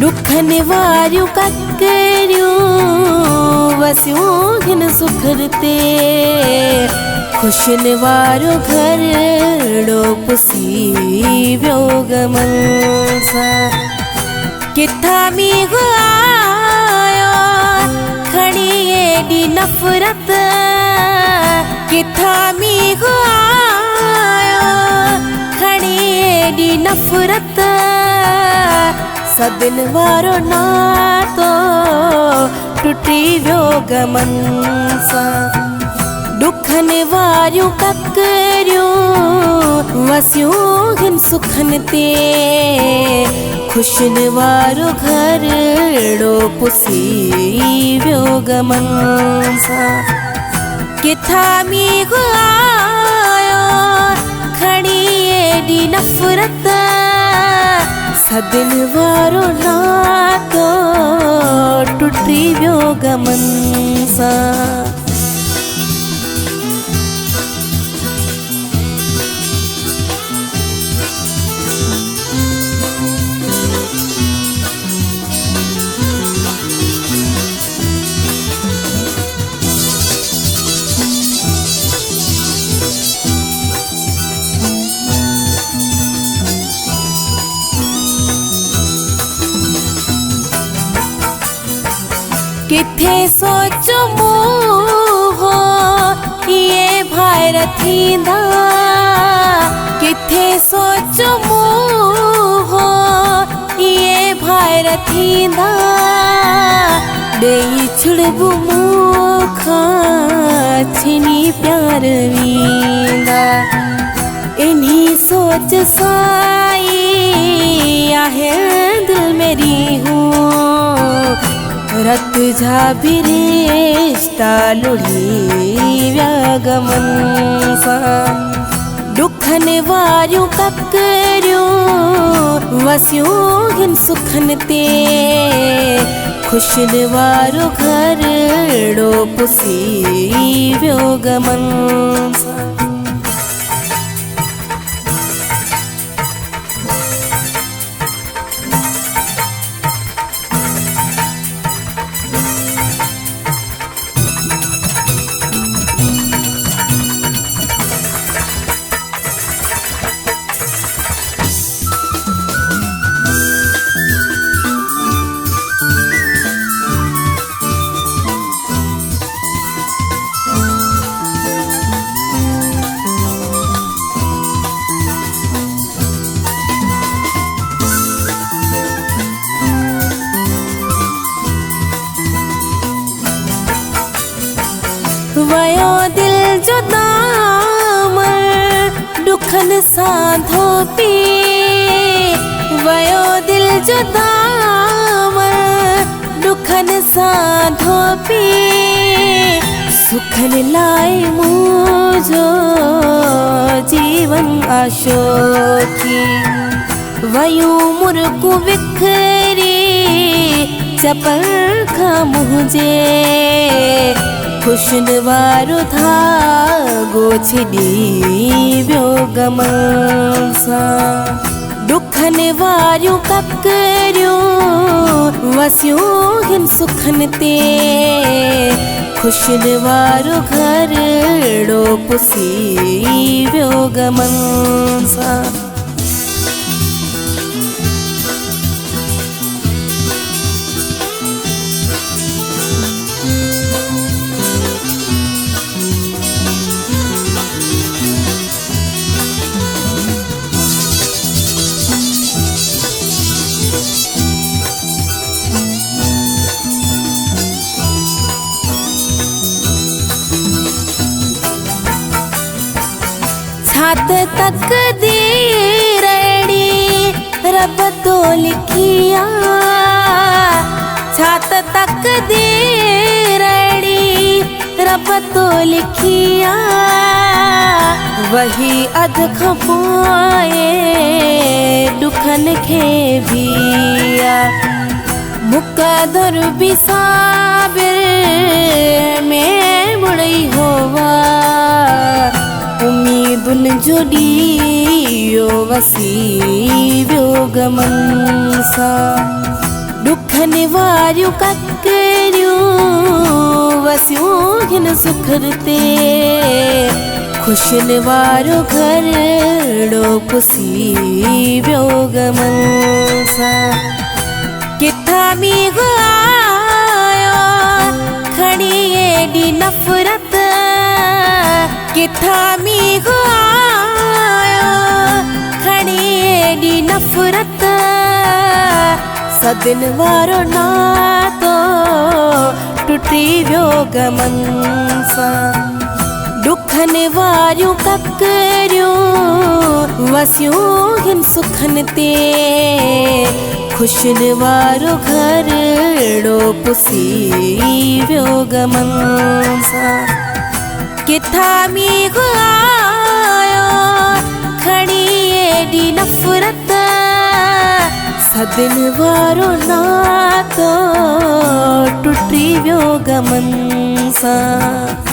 दुखनि वारियूं ककरियूं वसियूं हिन सुखर ते खुशियुनि वारो घरड़ो पुसी वियो गमन सां। किथां मींहुं आयो खणी एॾी नफ़रत, किथां मींहुं आयो खणी एॾी नफ़रत, सदिन वारो नातो टुटी वियो गमन सां। दुखनि वारियूं ककरियूं वसियूं हिन सुखनि ते खुशियुनि वारो घरड़ो पुसी वियो गमन सां। किथां मींहुं आयो खणी एॾी नफ़रत, सदिन वारो नातो टुटी वियो गमन सां। किथे सोचो मोहो ये भाइर थींदा, किथे सोचो मोहो ये भाइर थींदा, ॾेई छुड़बू मूंखां छिनी प्यार वींदा। इन्ही सोच साई आहे दिल मेरी हूँ, रत जा भी रिश्ता लुढ़ी विया गमन सां। दुखनि वारियूं ककरियूं वसियूं हिन सुखनि ते खुशियुनि वारो घरड़ो पुसी वियो गमन सां। वयो दिल जो दामन दुखनि सां धोपी, वयो दिल जो दामन दुखनि सां धोपी, सुखनि लाइ मुंहिंजो जीवन आशोकी। वयूं मुर्गूं विखरी चपल खां मुंहिंजे, खुशियुनि वारो धागो छिॾी वियो गमन सां। दुखनि वारियूं ककरियूं वसियूं हिन सुखनि ते खुशियुनि वारो घरड़ो पुसी वियो गमन सां। छात तकदीर अड़ी रब तो लिखिया, छात तकदीर अड़ी रब तो लिखिया, वही अध खां पोइ दुखनि खे बिया। मुक़दर भी साबिर में मुड़ई होवा, उम्मीदुनि जो ॾीयो वसी वियो गमन सां। दुखनि वारियूं ककरियूं वसियूं हिन सुखरते खुशियुनि वारो घरड़ो पुसी वियो गमन सां किथां मींहुं आयो खणी एॾी नफ़रत किथां मींहुं आयो खणी एॾी नफ़रत सदिन वारो नातो टुटी वियो गमन सां दुखनि वारियूं ककरियूं वसियूं हिन सुखनि ते खुशियुनि वारो घरड़ो पुसी वियो गमन सां किथां मींहुं आयो खणी एॾी नफ़रत सदिन वारो नातो टुटी वियो गमन सां।